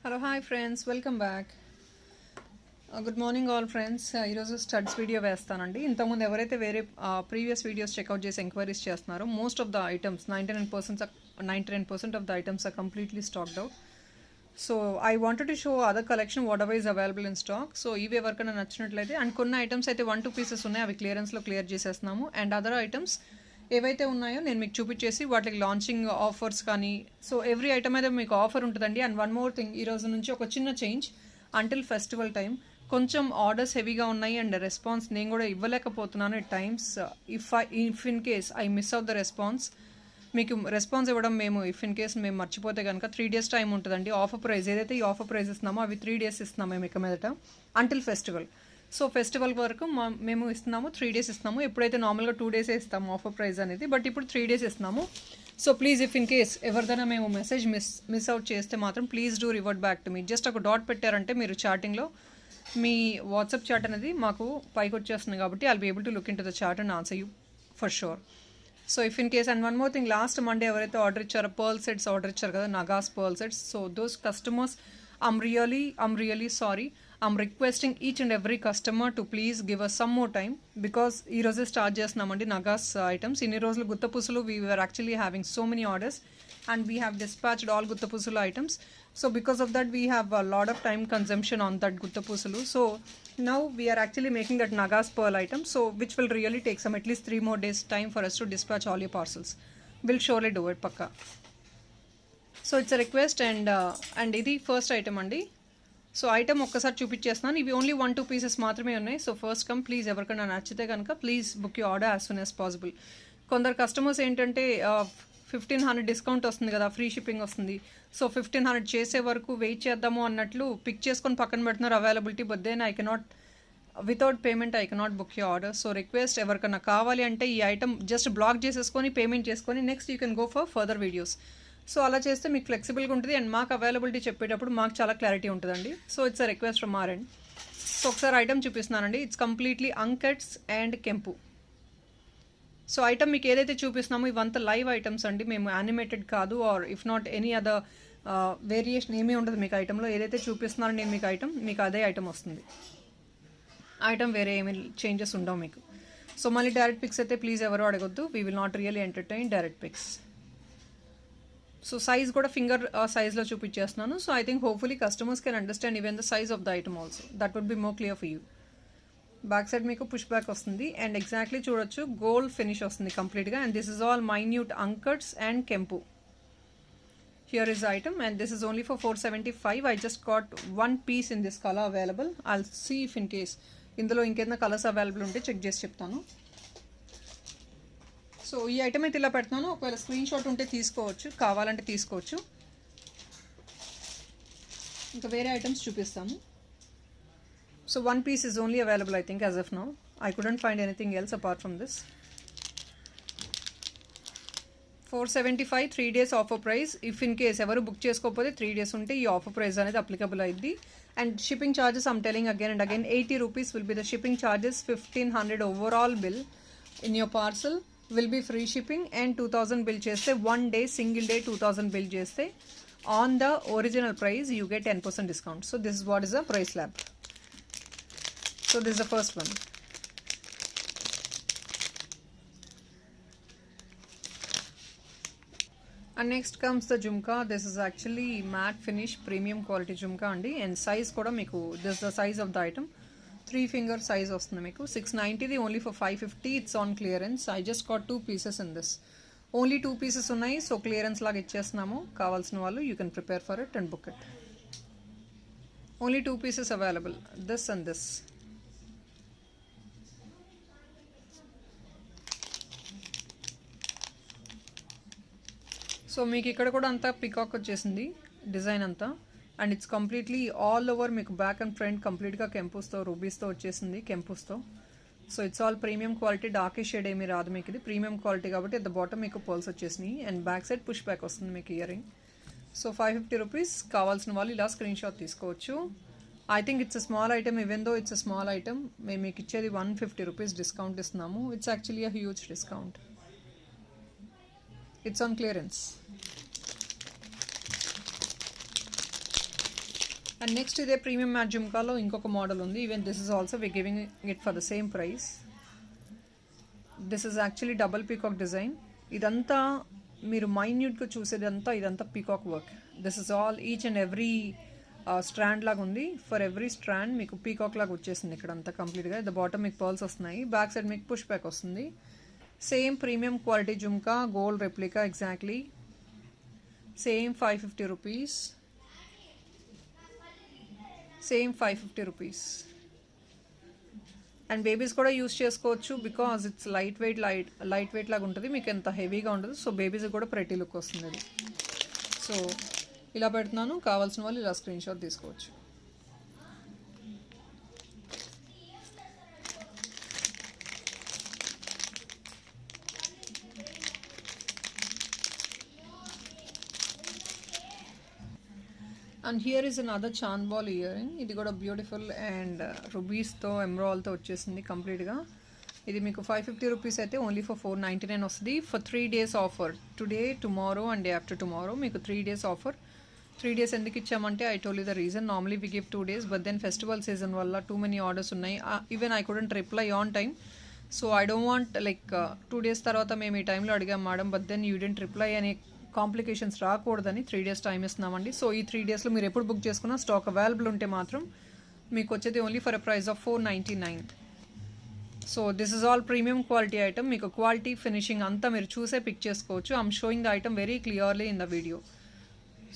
Hello hi friends, welcome back. Good morning all friends. ఈరోజు studs video వేస్తానండి. ఇంతకుముందు ఎవరైతే వేరే ప్రీవియస్ వీడియోస్ చెక్అవుట్ చేసి ఎంక్వైరీస్ చేస్తున్నారో most of the items 99% of the items are completely stocked out. So I wanted to show other collection whatever is available in stock. So ఇవి ఎవరికైనా నచ్చినట్లయితే, and కొన్ని ఐటమ్స్ అయితే 1-2 pieces ఉన్నాయి, అవి క్లియరెన్స్లో clear చేసేస్తున్నాము. And other items ఏవైతే ఉన్నాయో నేను మీకు చూపించేసి వాటికి లాంచింగ్ ఆఫర్స్ కానీ, సో ఎవ్రీ ఐటమ్ అయితే మీకు ఆఫర్ ఉంటుందండి. అండ్ వన్ మోర్ థింగ్, ఈ రోజు నుంచి ఒక చిన్న చేంజ్. అంటిల్ ఫెస్టివల్ టైం కొంచెం ఆర్డర్స్ హెవీగా ఉన్నాయి అండ్ రెస్పాన్స్ నేను కూడా ఇవ్వలేకపోతున్నాను at times. If in case I miss out the response, మీకు రెస్పాన్స్ ఇవ్వడం మేము ఇఫ్ ఇన్ కేస్ మేము మర్చిపోతే కనుక 3 days టైం ఉంటుందండి. ఆఫర్ ప్రైస్ ఏదైతే ఈ ఆఫర్ ప్రైస్ ఇస్తున్నామో అవి 3 days ఇస్తున్నాము మేము ఇక మీదట అంటిల్ ఫెస్టివల్. సో ఫెస్టివల్ వరకు మేము ఇస్తున్నాము, 3 days ఇస్తున్నాము. ఎప్పుడైతే నార్మల్గా 2 days ఇస్తాము ఆఫర్ ప్రైస్ అనేది, బట్ ఇప్పుడు 3 days ఇస్తున్నాము. So please if in case ఎవరిదైనా మేము మెసేజ్ మిస్ అవుట్ చేస్తే మాత్రం please do revert back to me. Just ఒక డాట్ పెట్టారంటే మీరు చాటింగ్లో మీ వాట్సాప్ చాట్ అనేది మాకు పైకి వచ్చేస్తుంది, కాబట్టి I'll be able to look in to the chat and answer you for sure. So if in case, and one more thing, last Monday ఎవరైతే order ఇచ్చారో పర్ల్ సెట్స్ ఆర్డర్ ఇచ్చారు కదా, నగాస్ pearl sets. So those customers, I'm really sorry. I'm requesting each and every customer to please give us some more time, because ఈ రోజే start చేస్తున్నామండి నగాస్ items. ఇన్ని రోజులు గుత్తపుసులు we were actually having so many orders and we have dispatched all గుత్తపుసులు items. So because of that we have a lot of time consumption on that గుత్తపుసులు. So now we are actually making that Nagas pearl item, so which will really take some at least 3 more days time for us to dispatch all your parcels. We'll surely do it pakka. So it's a request. And ఇది first item అండి. So item ఒక్కసారి చూపించేస్తున్నాను. ఇవి only 1-2 pieces మాత్రమే ఉన్నాయి. So first come please, ఎవరికైనా నచ్చితే కనుక please book you order as soon as possible. కొందరు కస్టమర్స్ ఏంటంటే 1500 డిస్కౌంట్ వస్తుంది కదా, ఫ్రీ షిప్పింగ్ వస్తుంది, సో 1500 చేసే వరకు వెయిట్ చేద్దాము అన్నట్లు పిక్ చేసుకొని పక్కన పెడుతున్నారు availability. But then I cannot, without payment I cannot book you order. So request, ఎవరికైనా కావాలి అంటే ఈ ఐటమ్ జస్ట్ బ్లాక్ చేసేసుకొని పేమెంట్ చేసుకొని next you can go for further videos. So అలా చేస్తే మీకు ఫ్లెక్సిబుల్గా ఉంటుంది అండ్ మాకు అవైలబిలిటీ చెప్పేటప్పుడు మాకు చాలా క్లారిటీ ఉంటుందండి. So it's a request from our end. So ఒకసారి ఐటమ్ చూపిస్తున్నానండి. ఇట్స్ కంప్లీట్లీ అంకట్స్ అండ్ కెంపు. సో ఐటమ్ మీకు ఏదైతే చూపిస్తున్నామో ఇవంతా లైవ్ ఐటమ్స్ అండి, మేము యానిమేటెడ్ కాదు, or if not any other variation ఏమీ ఉండదు మీకు ఐటంలో. ఏదైతే చూపిస్తున్నారో నేను మీకు ఐటమ్, మీకు అదే ఐటమ్ వస్తుంది. ఐటమ్ వేరే ఏమీ చేంజెస్ ఉండవు మీకు. సో మళ్ళీ డైరెక్ట్ పిక్స్ అయితే ప్లీజ్ ఎవరు అడగొద్దు, we will not really entertain direct pics. So size కూడా ఫింగర్ సైజ్లో చూపించేస్తున్నాను. So I think hopefully customers can understand even the size of the item also. That would be more clear for you. Back side మీకు push back వస్తుంది and exactly చూడొచ్చు gold finish వస్తుంది కంప్లీట్గా. And this is all minute uncuts and కెంపు. Here is item and this is only for 475. I just got 1 piece in this colour available. I'll see if in case ఇందులో ఇంకేదైనా colours available ఉంటే check చేసి చెప్తాను. So ఈ item అయితే ఇలా పెడుతున్నాను. ఒకవేళ స్క్రీన్ షాట్ ఉంటే తీసుకోవచ్చు, కావాలంటే తీసుకోవచ్చు. ఇంకా వేరే ఐటమ్స్ చూపిస్తాము. So 1 piece is only available I think as of now. I couldn't find anything else apart from this. 475 3 days offer price. If in case ఎవరు బుక్ చేసుకోకపోతే 3 days ఉంటే ఈ ఆఫర్ ప్రైస్ అనేది అప్లికబుల్ అయింది. And shipping charges I'm telling again and again, 80 rupees will be the shipping charges. 1500 overall bill in your parcel will be free shipping and 2000 bill చేస్తే 1 day single day 2000 bill చేస్తే on the original price you get 10% discount. So this is what is a price slab. So this is the first one. And next comes the jhumka. This is actually matte finish premium quality jhumka andi, and size kuda meeku this is the size of the item. 3 finger size వస్తుంది మీకు. 690 only for 550. It's on clearance. I just got 2 pieces in this. Only 2 pieces ఉన్నాయి. So clearance లాగా ఇచ్చేస్తున్నాము. కావాల్సిన వాళ్ళు you can prepare for it and book it. Only 2 pieces available, this and this. So మీకు ఇక్కడ కూడా అంతా పికాక్ వచ్చేసింది డిజైన్ అంతా. And it's completely all over మీకు బ్యాక్ అండ్ ఫ్రంట్ కంప్లీట్గా కెంపుస్తో రూబీస్తో వచ్చేసింది, కెంపుస్తో. So it's all premium quality. Dark shade ఏమీ రాదు మీకు, ఇది ప్రీమియం క్వాలిటీ కాబట్టి అట్ ద బాటమ్ మీకు పర్ల్స్ వచ్చేసినాయి and back side push back వస్తుంది మీకు ఇయర్ రింగ్. So 550 rupees. కావాల్సిన వాళ్ళు ఇలా స్క్రీన్ షాట్ తీసుకోవచ్చు. I think it's a small item. Even though it's a small item, మేము మీకు ఇచ్చేది 150 rupees డిస్కౌంట్ ఇస్తున్నాము. It's actually a huge discount. It's on clearance. And next ఇదే ప్రీమియం మ్యాట్ జుమ్కాలో ఇంకొక మోడల్ ఉంది. Even this is also we giving it for the same price. This is actually double peacock design. ఇదంతా మీరు మైన్యూట్గా చూసేదంతా ఇదంతా peacock work. This is all each and every strand లాగా ఉంది. ఫర్ ఎవ్రీ స్ట్రాండ్ మీకు పీకాక్ లాగా వచ్చేసింది ఇక్కడ అంతా కంప్లీట్గా. ద బాటమ్ మీకు పర్ల్స్ వస్తున్నాయి, బ్యాక్ సైడ్ మీకు పుష్ బ్యాక్ వస్తుంది. Same premium quality jhumka, gold replica exactly. Same 550 rupees. Same 550 rupees. And babies కూడా యూస్ చేసుకోవచ్చు బికాజ్ ఇట్స్ లైట్ వెయిట్ లాగా ఉంటుంది, మీకు ఎంత హెవీగా ఉండదు. సో బేబీస్ కూడా ప్రెటీ లుక్ వస్తుంది అది. సో ఇలా పెడుతున్నాను, కావాల్సిన వాళ్ళు ఇలా స్క్రీన్ షాట్ తీసుకోవచ్చు. And here is another Chand ball ear ring. ఇది కూడా బ్యూటిఫుల్ అండ్ రుబీస్తో ఎమ్రాల్తో వచ్చేసింది కంప్లీట్గా. ఇది మీకు 550 రూపీస్ అయితే ఓన్లీ ఫర్ 499 వస్తుంది. For 3 days offer, today, tomorrow and day after tomorrow మీకు 3 days ఆఫర్. 3 days ఎందుకు ఇచ్చామంటే I told you the reason. Normally we give 2 days, but then festival season వల్ల టూ మెనీ ఆర్డర్స్ ఉన్నాయి. Even I couldn't reply on time. So I don't want like 2 days తర్వాత మేము ఈ టైంలో అడిగాం madam, but then you didn't reply అనే complications రాకూడదని 3 days time ఇస్తున్నామండి. సో ఈ 3 daysలో మీరు ఎప్పుడు బుక్ చేసుకున్నా స్టాక్ అవైలబుల్ ఉంటే మాత్రం మీకు వచ్చేది only for a price of 499. So this is all premium quality item. మీకు క్వాలిటీ ఫినిషింగ్ అంతా మీరు చూసే పిక్ చేసుకోవచ్చు. I'm showing the item very clearly in the video.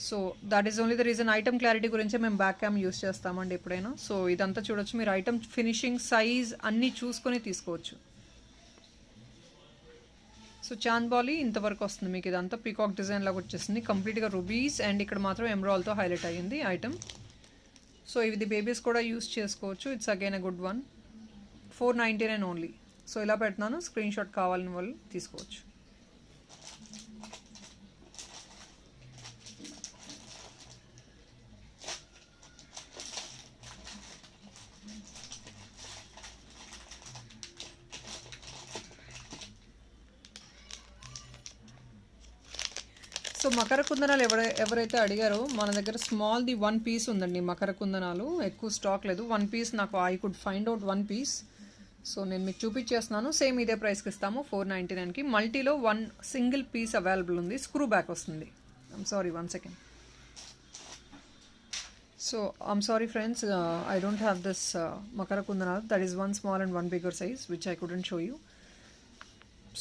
So that is only the reason. Item clarity గురించే మేము back cam use చేస్తామండి ఎప్పుడైనా. So ఇదంతా చూడొచ్చు మీరు, ఐటమ్ ఫినిషింగ్, సైజ్ అన్నీ చూసుకొని తీసుకోవచ్చు. సో చాంద్బాలి ఇంతవరకు వస్తుంది మీకు. ఇదంతా పీకాక్ డిజైన్ లాగా వచ్చేసింది కంప్లీట్గా రుబీస్ అండ్ ఇక్కడ మాత్రం ఎమ్రాల్తో హైలైట్ అయ్యింది ఐటమ్. సో ఇది బేబీస్ కూడా యూస్ చేసుకోవచ్చు. It's again a good one. 499 only. So ఇలా పెడుతున్నాను, స్క్రీన్ షాట్ కావాలని వాళ్ళు తీసుకోవచ్చు. సో మకర కుందనాలు ఎవరైతే అడిగారో మన దగ్గర స్మాల్ది 1 piece ఉందండి. మకర కుందనాలు ఎక్కువ స్టాక్ లేదు. 1 piece నాకు I could find out 1 piece. So నేను మీకు చూపించేస్తున్నాను. సేమ్ ఇదే ప్రైస్కి ఇస్తాము 499కి. మల్టీలో 1 single piece అవైలబుల్ ఉంది. స్క్రూ బ్యాక్ వస్తుంది. I'm sorry, 1 second. So I'm sorry friends, I don't have this మకర కుందనాలు. That is 1 small and 1 bigger size which I couldn't show you.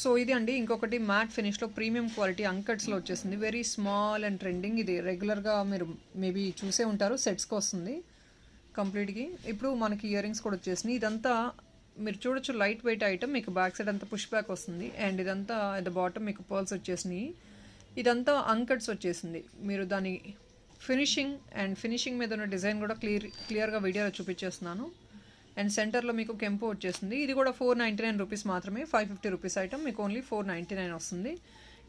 So ఇది అండి ఇంకొకటి మ్యాట్ ఫినిష్లో ప్రీమియం క్వాలిటీ అంకట్స్లో వచ్చేసింది. Very small and trending. ఇది రెగ్యులర్గా మీరు మేబీ చూసే ఉంటారు, సెట్స్కి వస్తుంది కంప్లీట్గా. ఇప్పుడు మనకి ఇయర్ రింగ్స్ కూడా వచ్చేసినాయి. ఇదంతా మీరు చూడొచ్చు లైట్ వెయిట్ ఐటమ్. మీకు బ్యాక్ సైడ్ అంతా పుష్ బ్యాక్ వస్తుంది అండ్ ఇదంతా అట్ ద బాటమ్ మీకు పర్ల్స్ వచ్చేసినాయి. ఇదంతా అంకట్స్ వచ్చేసింది. మీరు దాని ఫినిషింగ్ మీద ఉన్న డిజైన్ కూడా క్లియర్గా వీడియోలో చూపించేస్తున్నాను. అండ్ సెంటర్లో మీకు కెంపు వచ్చేసింది. ఇది కూడా 499 రూపీస్ మాత్రమే. 550 రూపీస్ ఐటమ్ మీకు ఓన్లీ 499 వస్తుంది.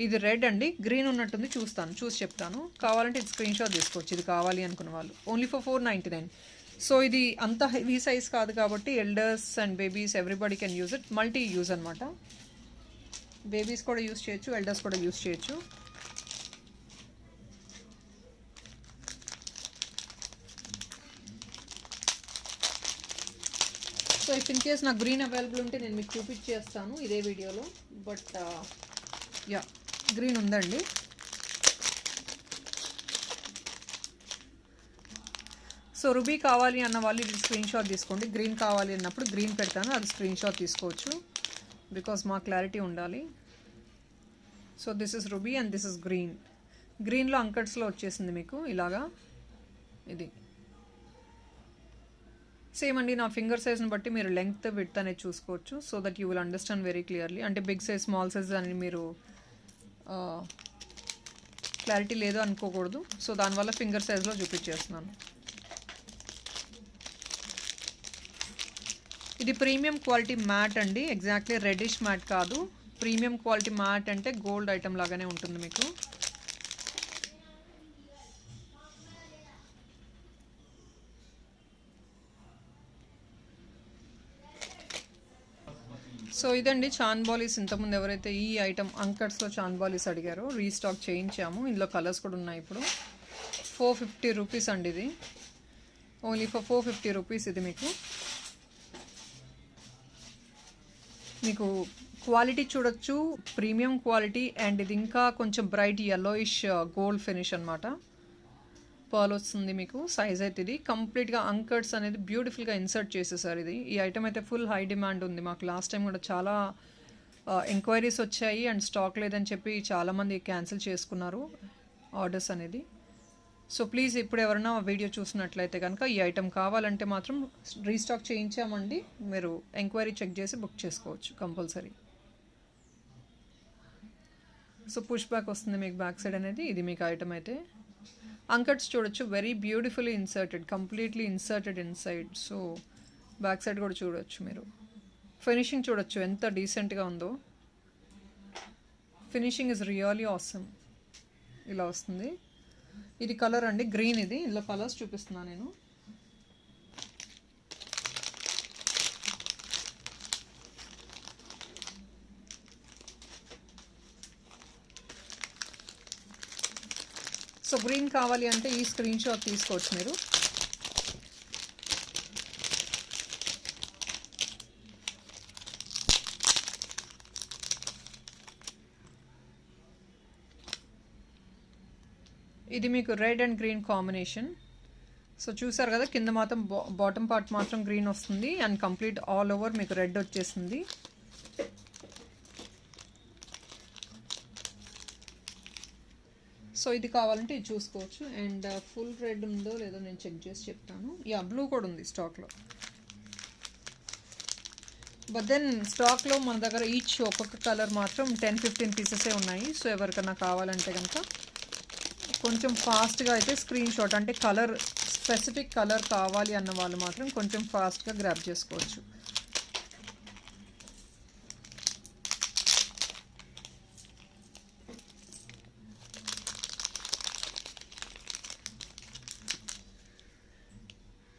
ఇది రెడ్ అండి, గ్రీన్ ఉన్నట్టుంది, చూసి చెప్తాను. కావాలంటే ఇది స్క్రీన్ షాట్ తీసుకోవచ్చు ఇది కావాలి అనుకున్న వాళ్ళు. Only for 499. సో ఇది అంత హెవీ సైజ్ కాదు కాబట్టి elders and babies everybody can use it. Multi use అనమాట. బేబీస్ కూడా యూజ్ చేయొచ్చు, ఎల్డర్స్ కూడా యూజ్ చేయొచ్చు. సో ఇఫ్ ఇన్ కేస్ నాకు గ్రీన్ అవైలబుల్ ఉంటే నేను మీకు చూపించేస్తాను ఇదే వీడియోలో. బట్ యా గ్రీన్ ఉందండి. సో రుబీ కావాలి అన్న వాళ్ళు ఇది స్క్రీన్ షాట్ తీసుకోండి. గ్రీన్ కావాలి అన్నప్పుడు గ్రీన్ పెడతాను, అది స్క్రీన్ షాట్ తీసుకోవచ్చు బికాస్ మా క్లారిటీ ఉండాలి. So this is ruby and this is green. గ్రీన్లో అంకట్స్లో వచ్చేసింది మీకు ఇలాగా. ఇది సేమ్ అండి. నా ఫింగర్ సైజ్ని బట్టి మీరు లెంగ్త్ విడ్త్ అనేది చూసుకోవచ్చు. So that you will understand very clearly. అంటే బిగ్ సైజ్ స్మాల్ సైజ్ అని మీరు క్లారిటీ లేదు అనుకోకూడదు. సో దానివల్ల ఫింగర్ సైజ్లో చూపించేస్తున్నాను. ఇది ప్రీమియం క్వాలిటీ మ్యాట్ అండి. ఎగ్జాక్ట్లీ రెడ్డిష్ మ్యాట్ కాదు. ప్రీమియం క్వాలిటీ మ్యాట్ అంటే గోల్డ్ ఐటమ్ లాగానే ఉంటుంది మీకు. సో ఇదండి చాన్బాలీస్. ఇంతకుముందు ఎవరైతే ఈ ఐటమ్ అంకట్స్లో చాన్బాలీస్ అడిగారో రీస్టాక్ చేయించాము. ఇందులో కలర్స్ కూడా ఉన్నాయి. ఇప్పుడు 450 రూపీస్ అండి ఇది. Only for 450 rupees. ఇది మీకు క్వాలిటీ చూడొచ్చు, ప్రీమియం క్వాలిటీ. అండ్ ఇది ఇంకా కొంచెం బ్రైట్ yellowish గోల్డ్ ఫినిష్ అనమాట. పర్ల్ వస్తుంది మీకు. సైజ్ అయితే ఇది కంప్లీట్గా అంకర్స్ అనేది బ్యూటిఫుల్గా ఇన్సర్ట్ చేసేసారు. ఈ ఐటమ్ అయితే ఫుల్ హై డిమాండ్ ఉంది. మాకు లాస్ట్ టైం కూడా చాలా ఎంక్వైరీస్ వచ్చాయి అండ్ స్టాక్ లేదని చెప్పి చాలామంది క్యాన్సిల్ చేసుకున్నారు ఆర్డర్స్ అనేది. సో ప్లీజ్ ఇప్పుడు ఎవరైనా వీడియో చూసినట్లయితే కనుక ఈ ఐటమ్ కావాలంటే మాత్రం రీస్టాక్ చేయించామండి, మీరు ఎంక్వైరీ చెక్ చేసి బుక్ చేసుకోవచ్చు కంపల్సరీ. సో పుష్ బ్యాక్ వస్తుంది మీకు బ్యాక్ సైడ్ అనేది. ఇది మీకు ఐటమ్ అయితే అంకట్స్ చూడొచ్చు, very beautifully inserted, completely inserted inside. So back side కూడా చూడొచ్చు మీరు. ఫినిషింగ్ చూడొచ్చు ఎంత డీసెంట్గా ఉందో. Finishing is really awesome. ఇలా వస్తుంది. ఇది కలర్ అండి, గ్రీన్. ఇది ఇలా కలర్స్ చూపిస్తున్నాను నేను. సో గ్రీన్ కావాలి అంటే ఈ స్క్రీన్ షాట్ తీసుకోవచ్చు మీరు. ఇది మీకు red and green combination. So చూసారు కదా, కింద మాత్రం బాటమ్ పార్ట్ మాత్రం గ్రీన్ వస్తుంది అండ్ కంప్లీట్ ఆల్ ఓవర్ మీకు రెడ్ వచ్చేసింది. సో ఇది కావాలంటే ఇది చూసుకోవచ్చు. అండ్ ఫుల్ రెడ్ ఉందో లేదో నేను చెక్ చేసి చెప్తాను. బ్లూ కూడా ఉంది స్టాక్లో. బట్ దెన్ స్టాక్లో మన దగ్గర ఈచ్ ఒక్కొక్క కలర్ మాత్రం 10-15 పీసెసే ఉన్నాయి. సో ఎవరికైనా కావాలంటే కనుక కొంచెం ఫాస్ట్గా అయితే స్క్రీన్ షాట్, అంటే కలర్ స్పెసిఫిక్ కలర్ కావాలి అన్న వాళ్ళు మాత్రం కొంచెం ఫాస్ట్గా గ్రాబ్ చేసుకోవచ్చు.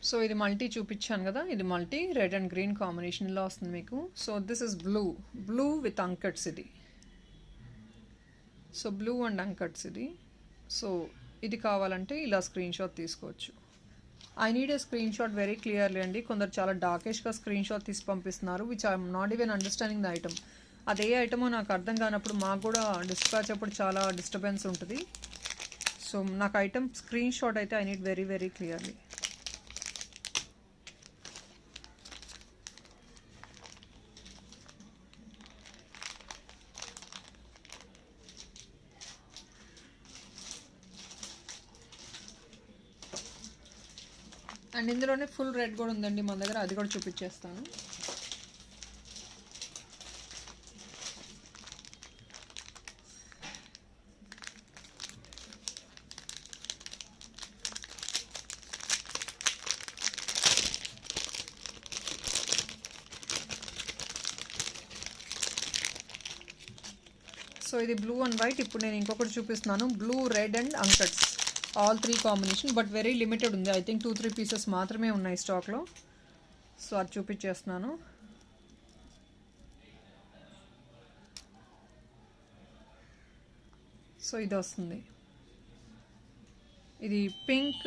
సో ఇది మల్టీ చూపించాను కదా, ఇది మల్టీ రెడ్ అండ్ గ్రీన్ కాంబినేషన్లో వస్తుంది మీకు. So this is blue with uncuts ఇది. సో బ్లూ అండ్ అంకట్స్ ఇది. సో ఇది కావాలంటే ఇలా స్క్రీన్ షాట్ తీసుకోవచ్చు. I need a screenshot very clearly అండి. కొందరు చాలా డార్కిష్గా స్క్రీన్ షాట్ తీసి పంపిస్తున్నారు, which I'm not even understanding the item. అదే ఐటమో నాకు అర్థం కానప్పుడు మాకు కూడా డిస్పాచ్ అప్పుడు చాలా డిస్టర్బెన్స్ ఉంటుంది. సో నాకు ఐటమ్ స్క్రీన్ షాట్ అయితే I need very very clearly. And ఇందులోనే ఫుల్ రెడ్ కూడా ఉందండి మన దగ్గర, అది కూడా చూపించేస్తాను. సో ఇది బ్లూ అండ్ వైట్. ఇప్పుడు నేను ఇంకొకటి చూపిస్తున్నాను, blue red and అంకట్స్, all 3 combination. But very limited ఉంది. ఐ థింక్ 2-3 పీసెస్ మాత్రమే ఉన్నాయి స్టాక్లో. సో అది చూపించేస్తున్నాను. సో ఇది వస్తుంది. ఇది pink,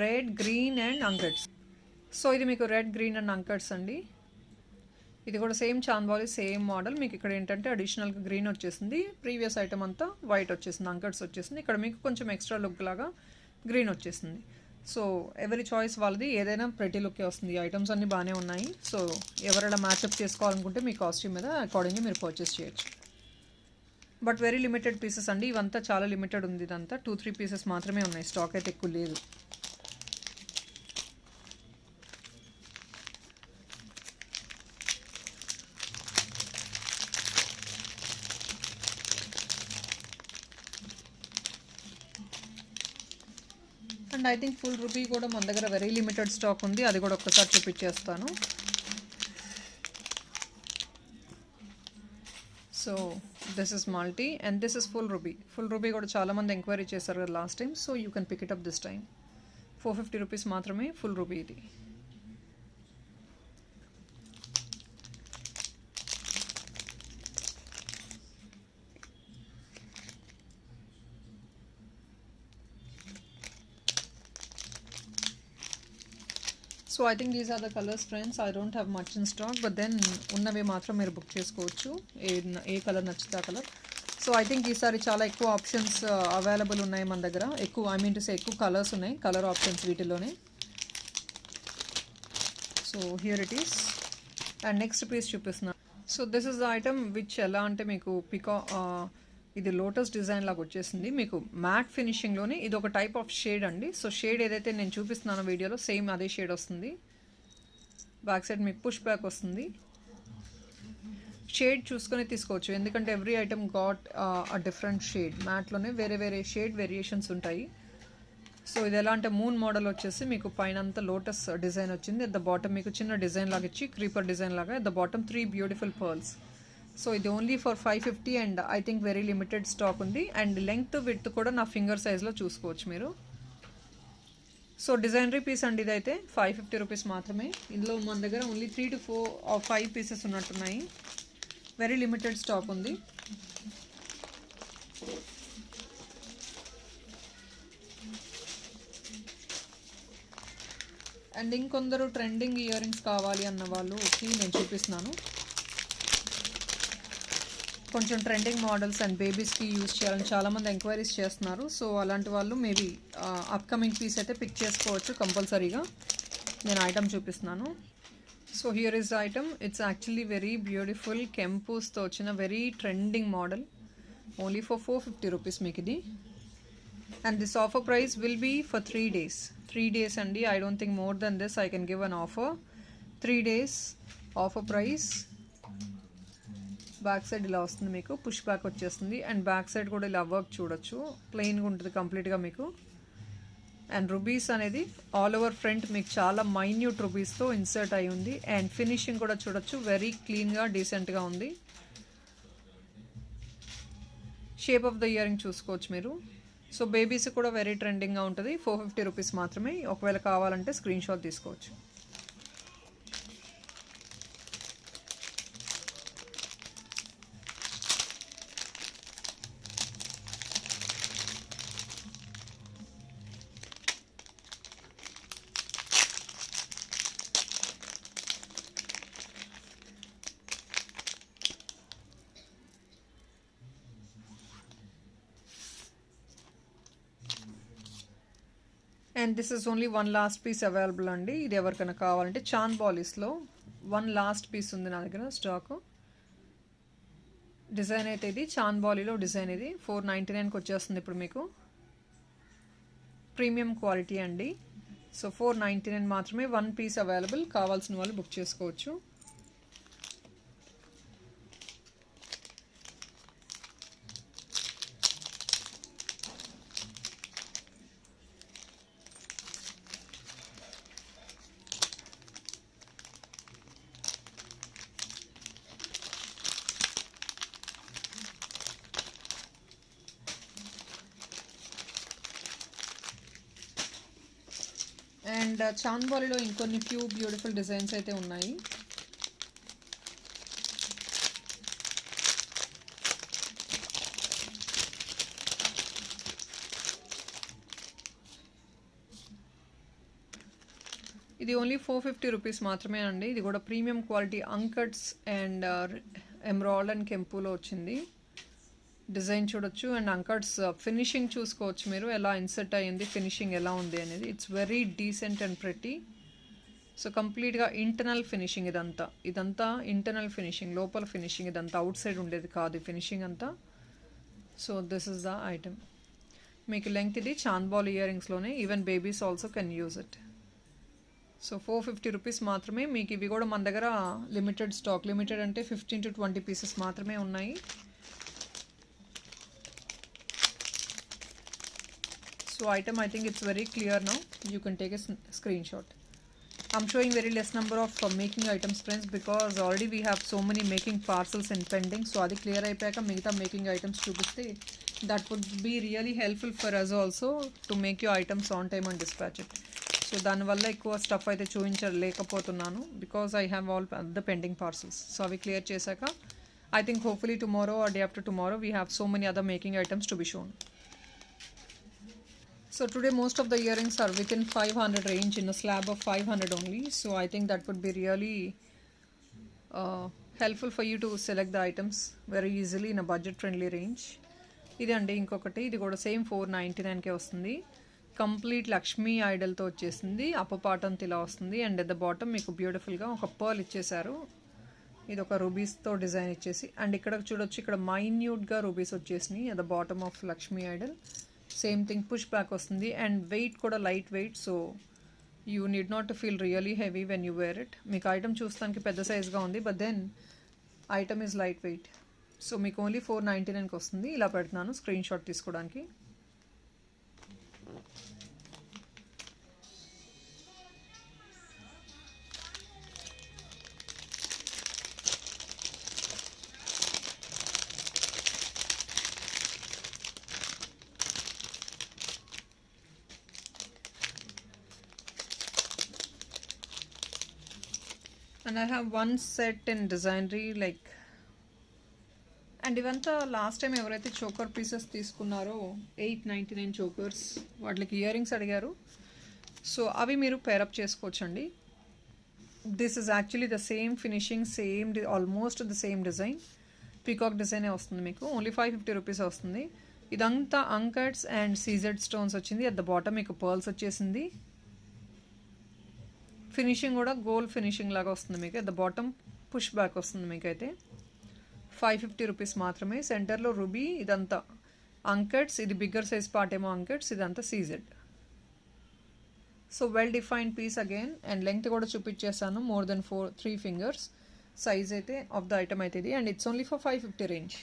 red, green and అంకట్స్. So ఇది మీకు రెడ్, గ్రీన్ అండ్ అంకట్స్ అండి. ఇది కూడా సేమ్ చాంద్బాలి, సేమ్ మోడల్. మీకు ఇక్కడ ఏంటంటే అడిషనల్గా గ్రీన్ వచ్చేసింది, ప్రీవియస్ ఐటమ్ అంతా వైట్ వచ్చేసింది, అంకట్స్ వచ్చేసింది. ఇక్కడ మీకు కొంచెం ఎక్స్ట్రా లుక్ లాగా గ్రీన్ వచ్చేసింది. సో ఎవరి చాయిస్ వాళ్ళది, ఏదైనా ప్రెటీ లుక్కే వస్తుంది. ఐటమ్స్ అన్నీ బాగానే ఉన్నాయి. సో ఎవరైనా మ్యాచ్అప్ చేసుకోవాలనుకుంటే మీ కాస్ట్యూమ్ మీద అకార్డింగ్గా మీరు పర్చేస్ చేయొచ్చు. బట్ వెరీ లిమిటెడ్ పీసెస్ అండి, ఇవంతా చాలా లిమిటెడ్ ఉంది. ఇదంతా 2-3 పీసెస్ మాత్రమే ఉన్నాయి, స్టాక్ అయితే ఎక్కువ లేదు. And I think full rupee కూడా మన దగ్గర వెరీ లిమిటెడ్ స్టాక్ ఉంది, అది కూడా ఒక్కసారి చూపించేస్తాను. So this is multi and this is full ruby. Full ruby కూడా చాలామంది ఎంక్వైరీ చేశారు కదా last time. So you can pick it up this time. 450 rupees మాత్రమే ఫుల్ రూబీ ఇది. So I think these are the colours friends. I don't have much in stock, but then ఉన్నవి మాత్రం మీరు book చేసుకోవచ్చు, ఏ colour నచ్చితే ఆ colour. So I think ఈసారి చాలా ఎక్కువ ఆప్షన్స్ అవైలబుల్ ఉన్నాయి మన దగ్గర. ఎక్కువ ఐ మీన్ టు సే ఎక్కువ కలర్స్ ఉన్నాయి, కలర్ ఆప్షన్స్ వీటిలోనే. So here it is. And next piece చూపిస్తున్నాను. So this is the item which ఎలా అంటే మీకు ఇది లోటస్ డిజైన్ లాగా వచ్చేసింది మీకు మ్యాట్ ఫినిషింగ్లోనే. ఇది ఒక టైప్ ఆఫ్ షేడ్ అండి. సో షేడ్ ఏదైతే నేను చూపిస్తున్నానో వీడియోలో సేమ్ అదే షేడ్ వస్తుంది. బ్యాక్ సైడ్ మీకు పుష్ బ్యాక్ వస్తుంది. షేడ్ చూసుకొని తీసుకోవచ్చు, ఎందుకంటే every item got a different shade. మ్యాట్లోనే వేరే వేరే షేడ్ వేరియేషన్స్ ఉంటాయి. సో ఇది ఎలా అంటే మూన్ మోడల్ వచ్చేసి మీకు పైన అంతా లోటస్ డిజైన్ వచ్చింది. అట్ ద బాటమ్ మీకు చిన్న డిజైన్ లాగా ఇచ్చి క్రీపర్ డిజైన్ లాగా at the bottom 3 beautiful pearls. So ఇది only for 550 and I think very limited stock ఉంది. అండ్ లెంగ్త్ విడ్త్ కూడా నా ఫింగర్ సైజ్లో చూసుకోవచ్చు మీరు. సో డిజైనరీ పీస్ అండి ఇదైతే 550 రూపీస్ మాత్రమే. ఇందులో మన దగ్గర ఓన్లీ 3 to 4 or 5 పీసెస్ ఉన్నట్టున్నాయి. వెరీ లిమిటెడ్ స్టాక్ ఉంది. అండ్ ఇంకొందరు ట్రెండింగ్ ఇయర్ రింగ్స్ కావాలి అన్న వాళ్ళకి నేను చూపిస్తున్నాను. కొంచెం ట్రెండింగ్ మోడల్స్ అండ్ బేబీస్కి యూజ్ చేయాలని చాలామంది ఎంక్వైరీస్ చేస్తున్నారు. సో అలాంటి వాళ్ళు మేబీ అప్కమింగ్ పీస్ అయితే పిక్ చేసుకోవచ్చు కంపల్సరీగా. నేను ఐటమ్ చూపిస్తున్నాను. So here is the item. It's actually very beautiful కెంపూస్తో వచ్చిన very trending model. Only for 450 rupees మీకు ఇది. And this offer price will be for 3 days. 3 days అండి. I don't think more then this I can give an offer. 3 days offer price. Back side ఇలా వస్తుంది మీకు, push back వచ్చేస్తుంది. And back side కూడా ఇలా work చూడొచ్చు, ప్లెయిన్గా ఉంటుంది కంప్లీట్గా మీకు. అండ్ రుబీస్ అనేది ఆల్ ఓవర్ ఫ్రంట్ మీకు చాలా మైన్యూట్ రుబీస్తో ఇన్సర్ట్ అయి ఉంది. అండ్ ఫినిషింగ్ కూడా చూడొచ్చు, వెరీ క్లీన్గా డీసెంట్గా ఉంది. Shape of the earring చూసుకోవచ్చు మీరు. సో బేబీస్ కూడా వెరీ ట్రెండింగ్గా ఉంటుంది. 450 రూపీస్ మాత్రమే. ఒకవేళ కావాలంటే స్క్రీన్ షాట్ తీసుకోవచ్చు. And this is only 1 last piece available అండి. ఇది ఎవరికైనా కావాలంటే చాన్ బాలీస్లో 1 last పీస్ ఉంది నా దగ్గర స్టాక్. డిజైన్ అయితే ఇది చాన్ బాలీలో డిజైన్. ఇది 499కి వచ్చేస్తుంది ఇప్పుడు మీకు. ప్రీమియం క్వాలిటీ అండి. సో 499 మాత్రమే. 1 పీస్ అవైలబుల్. కావాల్సిన వాళ్ళు బుక్ చేసుకోవచ్చు. అండ్ చాన్ బాలీలో ఇంకొన్ని ఫ్యూ బ్యూటిఫుల్ డిజైన్స్ అయితే ఉన్నాయి. ఇది ఓన్లీ 450 రూపీస్ మాత్రమే అండి. ఇది కూడా premium quality uncuts and emerald and కెంపులో వచ్చింది. డిజైన్ చూడొచ్చు అండ్ అంకట్స్ ఫినిషింగ్ చూసుకోవచ్చు మీరు, ఎలా ఇన్సర్ట్ అయ్యింది, ఫినిషింగ్ ఎలా ఉంది అనేది. It's very decent and pretty. So కంప్లీట్గా ఇంటర్నల్ ఫినిషింగ్ ఇదంతా ఇంటర్నల్ ఫినిషింగ్, లోపల ఫినిషింగ్. ఇదంతా అవుట్ సైడ్ ఉండేది కాదు ఫినిషింగ్ అంతా. So this is the item. మీకు లెంగ్త్ ఇది చాన్ బాల్ ఇయర్ రింగ్స్లోనే. Even babies also can use it. So 450 rupees మాత్రమే. మీకు ఇవి కూడా మన దగ్గర లిమిటెడ్ స్టాక్. లిమిటెడ్ అంటే 15 to 20 పీసెస్ మాత్రమే ఉన్నాయి. So item, I think it's very clear now. You can take a screenshot. I'm showing very less number of making items friends, because already we have so many making parcels and pending. So adi clear ayipayaka migitha making items chupiste, that would be really helpful for us also to make your items on time and dispatch it. So dani valla ekkuva stuff aithe chuvinchaleకపోతున్నాను, because I have all the pending parcels. So avi clear chesaka I think hopefully tomorrow or day after tomorrow we have so many other making items to be shown. So today most of the earrings are within 500 range, in a slab of 500 only. So I think that would be really helpful for you to select the items very easily in a budget friendly range. ఇది అండి ఇంకొకటి, ఇది కూడా same 499కే వస్తుంది. Complete Lakshmi ఐడల్తో వచ్చేసింది. అప్ప పాటంత ఇలా వస్తుంది అండ్ అట్ ద బాటమ్ మీకు బ్యూటిఫుల్గా ఒక పర్ల్ ఇచ్చేసారు. ఇది ఒక రూబీస్తో డిజైన్ ఇచ్చేసి అండ్ ఇక్కడ చూడొచ్చు, ఇక్కడ మైన్యూట్గా రూబీస్ వచ్చేసినాయి at the bottom of Lakshmi idol. Same thing push back వస్తుంది అండ్ వెయిట్ కూడా light weight. So you need not to feel really heavy when you wear it. మీకు ఐటమ్ చూస్తానికి పెద్ద సైజ్గా ఉంది, but then item is light weight. So మీకు only 499కి వస్తుంది. ఇలా పెడుతున్నాను స్క్రీన్ షాట్ తీసుకోవడానికి. And I have one set in designery like, and ఇవంతా లాస్ట్ టైం ఎవరైతే చోకర్ పీసెస్ తీసుకున్నారో 899 చోకర్స్, వాటికి ఇయర్ రింగ్స్ అడిగారు. సో అవి మీరు పేరప్ చేసుకోవచ్చండి. This is actually the same finishing, same almost the same design, peacock డిజైనే వస్తుంది మీకు. ఓన్లీ 550 రూపీస్ వస్తుంది. ఇదంతా అంకట్స్ అండ్ సీజెడ్ స్టోన్స్ వచ్చింది. అట్ ద బాటమ్ మీకు పర్ల్స్ వచ్చేసింది. ఫినిషింగ్ కూడా గోల్డ్ ఫినిషింగ్ లాగా వస్తుంది మీకు. At the bottom push back వస్తుంది మీకు. అయితే 550 రూపీస్ మాత్రమే. సెంటర్లో రూబీ, ఇదంతా అంకట్స్, ఇది బిగ్గర్ సైజ్ పార్ట్ ఏమో అంకట్స్, ఇదంతా CZ. So well defined piece again. And length కూడా చూపించేస్తాను, మోర్ దెన్ 3 ఫింగర్స్ సైజ్ అయితే ఆఫ్ ద ఐటమ్ అయితే ఇది. And it's only for 550 range.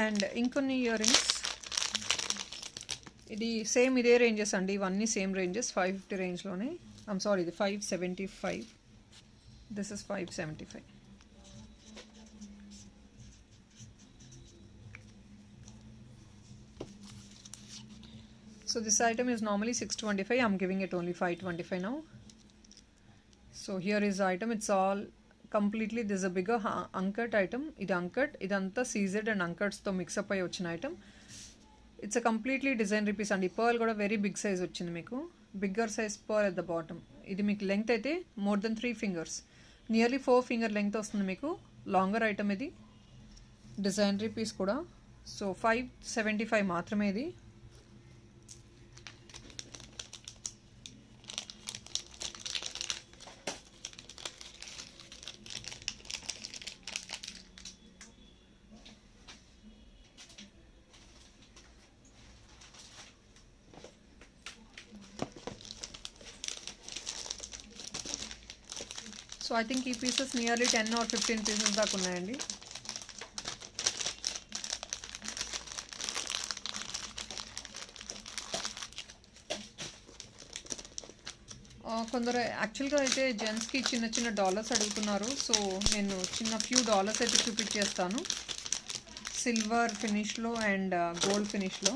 And ఇంకొన్ని ఇయర్ రింగ్స్, ఇది సేమ్ ఇదే రేంజెస్ అండి. ఇవన్నీ సేమ్ రేంజెస్ 550 రేంజ్లోనే. ఐమ్ సారీ, ఇది 575. This is 575. So this item is normally 625. I'm giving it only 525 now. So here is item, it's all completely this a bigger uncut item. ఇది uncut, ఇదంతా CZ and అంకట్స్తో mix up అయ్యి వచ్చిన item. It's a completely design రిపీస్ అండి. Pearl కూడా very big size వచ్చింది మీకు, bigger size pearl at the bottom. ఇది మీకు లెంగ్త్ అయితే more then 3 fingers, nearly 4 finger length వస్తుంది మీకు. లాంగర్ ఐటమ్ ఇది, డిజైన్ పీస్ కూడా. సో 575 మాత్రమే ఇది. సో ఐ థింక్ ఈ పీసెస్ నియర్లీ 10 or 15 పీసెస్ దాకా ఉన్నాయండి. కొందరు యాక్చువల్గా అయితే జెంట్స్కి చిన్న చిన్న డాలర్స్ అడుగుతున్నారు. సో నేను చిన్న ఫ్యూ డాలర్స్ అయితే చూపించేస్తాను, సిల్వర్ ఫినిష్లో అండ్ గోల్డ్ ఫినిష్లో.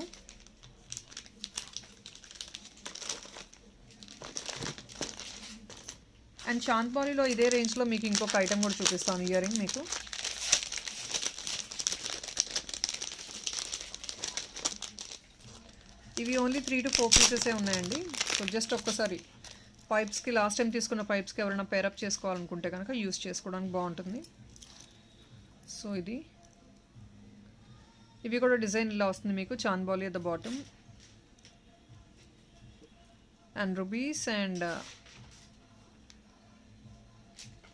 అండ్ చాంద్బాలీలో ఇదే రేంజ్లో మీకు ఇంకొక ఐటమ్ కూడా చూపిస్తాను, ఇయర్ రింగ్ మీకు. ఇవి ఓన్లీ 3 to 4 పీసెసే ఉన్నాయండి. సో జస్ట్ ఒక్కసారి పైప్స్కి, లాస్ట్ టైం తీసుకున్న పైప్స్కి ఎవరైనా పేరప్ చేసుకోవాలనుకుంటే కనుక యూస్ చేసుకోవడానికి బాగుంటుంది. సో ఇవి కూడా డిజైన్ ఇలా వస్తుంది మీకు, chandbali at the bottom and rubies and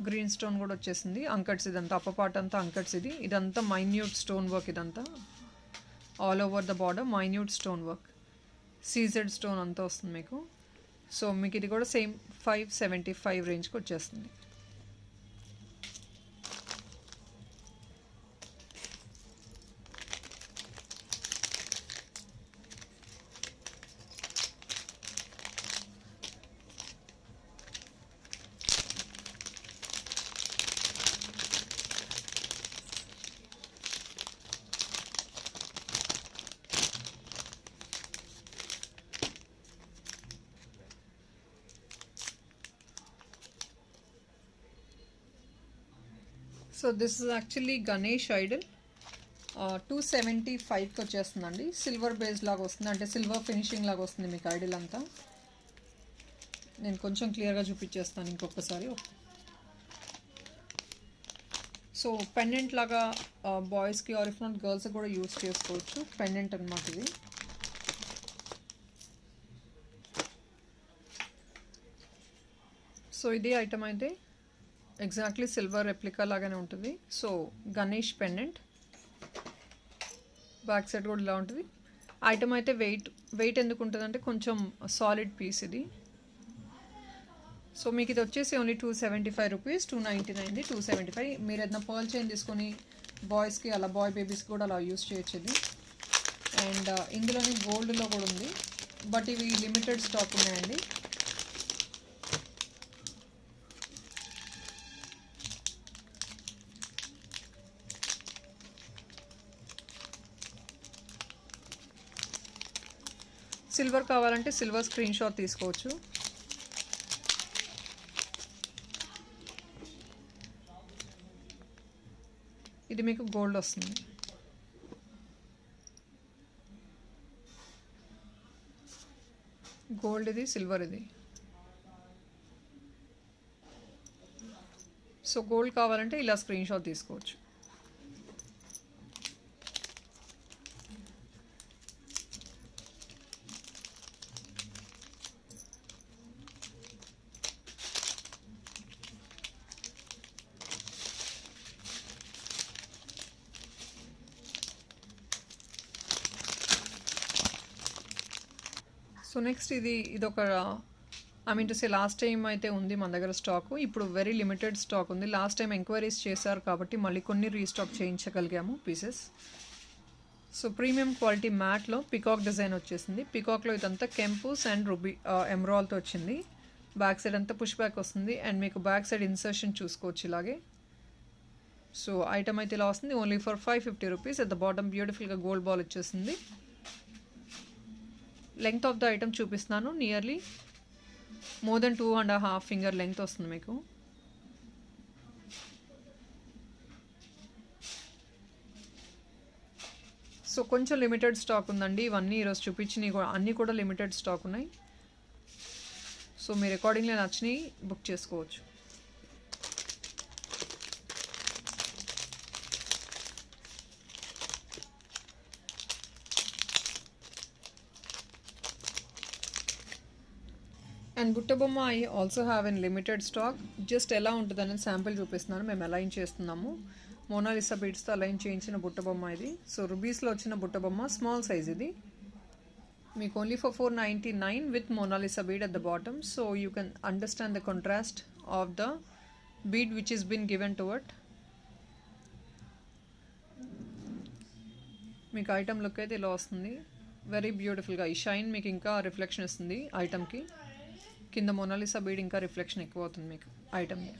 green stone కూడా వచ్చేసింది. అంకట్స్, ఇదంతా అప్ప పార్ట్ అంతా అంకట్స్. ఇదంతా మైన్యూట్ స్టోన్ వర్క్, ఇదంతా all over the border minute stone work, CZ stone అంతా వస్తుంది మీకు. సో మీకు ఇది కూడా సేమ్ 575 రేంజ్కి వచ్చేస్తుంది. So this is actually Ganesh idol 275కి వచ్చేస్తుందండి. సిల్వర్ బేస్ లాగా వస్తుంది, అంటే సిల్వర్ ఫినిషింగ్ లాగా వస్తుంది మీకు ఐడల్ అంతా. నేను కొంచెం క్లియర్గా చూపించేస్తాను ఇంకొకసారి. సో పెండెంట్ లాగా బాయ్స్కి ఆర్ ఇఫ్ నాట్ గర్ల్స్కి కూడా యూస్ చేసుకోవచ్చు. పెండెంట్ అనమాట ఇది. సో ఇది ఐటమ్ అయితే ఎగ్జాక్ట్లీ సిల్వర్ రెప్లికా లాగానే ఉంటుంది. So Ganesh pendant, back side కూడా ఇలా ఉంటుంది. ఐటమ్ అయితే వెయిట్ ఎందుకు ఉంటుందంటే కొంచెం సాలిడ్ పీస్ ఇది. సో మీకు ఇది వచ్చేసి ఓన్లీ 275 రూపీస్, 299 275. మీరు ఏదైనా పర్ల్ చైన్ తీసుకొని బాయ్స్కి అలా బాయ్ బేబీస్కి కూడా అలా యూస్ చేయొచ్చు ఇది. అండ్ ఇందులోని గోల్డ్లో కూడా ఉంది, బట్ ఇవి లిమిటెడ్ స్టాక్ ఉన్నాయండి. సిల్వర్ కావాలంటే సిల్వర్ స్క్రీన్ షాట్ తీసుకోవచ్చు. ఇది మీకు గోల్డ్ వస్తుంది. గోల్డ్ ఇది, సిల్వర్ ఇది. సో గోల్డ్ కావాలంటే ఇలా స్క్రీన్ షాట్ తీసుకోవచ్చు. సో నెక్స్ట్ ఇదొక I mean to say last time అయితే ఉంది మన దగ్గర స్టాక్. ఇప్పుడు వెరీ లిమిటెడ్ స్టాక్ ఉంది. లాస్ట్ టైం ఎంక్వైరీస్ చేశారు కాబట్టి మళ్ళీ కొన్ని రీస్టాక్ చేయించగలిగాము పీసెస్. సో ప్రీమియం క్వాలిటీ మ్యాట్లో పికాక్ డిజైన్ వచ్చేసింది. పికాక్లో ఇదంతా కెంపూస్ అండ్ రూబీ ఎమరాల్తో వచ్చింది. బ్యాక్ సైడ్ అంతా పుష్ బ్యాక్ వస్తుంది అండ్ మీకు బ్యాక్ సైడ్ ఇన్సర్షన్ చూసుకోవచ్చు ఇలాగే. సో ఐటమ్ అయితే ఇలా వస్తుంది only for 550 rupees. At the bottom బ్యూటిఫుల్గా గోల్డ్ బాల్ వచ్చేసింది. లెంగ్త్ ఆఫ్ ద ఐటమ్ చూపిస్తున్నాను. Nearly more than 2.5 finger length వస్తుంది మీకు. సో కొంచెం లిమిటెడ్ స్టాక్ ఉందండి. ఇవన్నీ ఈరోజు చూపించినవి అన్నీ కూడా లిమిటెడ్ స్టాక్ ఉన్నాయి. సో మీ రికార్డింగ్లో నచ్చినవి బుక్ చేసుకోవచ్చు. అండ్ బుట్ట బొమ్మ I also have an limited stock. Just ఎలా ఉంటుంది అనేది శాంపిల్ చూపిస్తున్నాను. మేము అలైన్ చేస్తున్నాము. మోనాలిసా బీడ్స్తో అలైన్ చేయించిన బుట్ట బొమ్మ ఇది. సో రూబీస్లో వచ్చిన బుట్ట బొమ్మ స్మాల్ సైజ్ ఇది. మీకు only for 499 with Mona Lisa bead at the bottom. So you can understand the contrast of the bead which is been given to it. మీకు ఐటమ్ లుక్ అయితే ఇలా వస్తుంది. వెరీ బ్యూటిఫుల్గా ఈ షైన్ మీకు ఇంకా రిఫ్లెక్షన్ ఇస్తుంది ఐటమ్కి. కింద మోనాలిసా బీడ్ ఇంకా రిఫ్లెక్షన్ ఎక్కువ అవుతుంది మీకు ఐటమ్ని.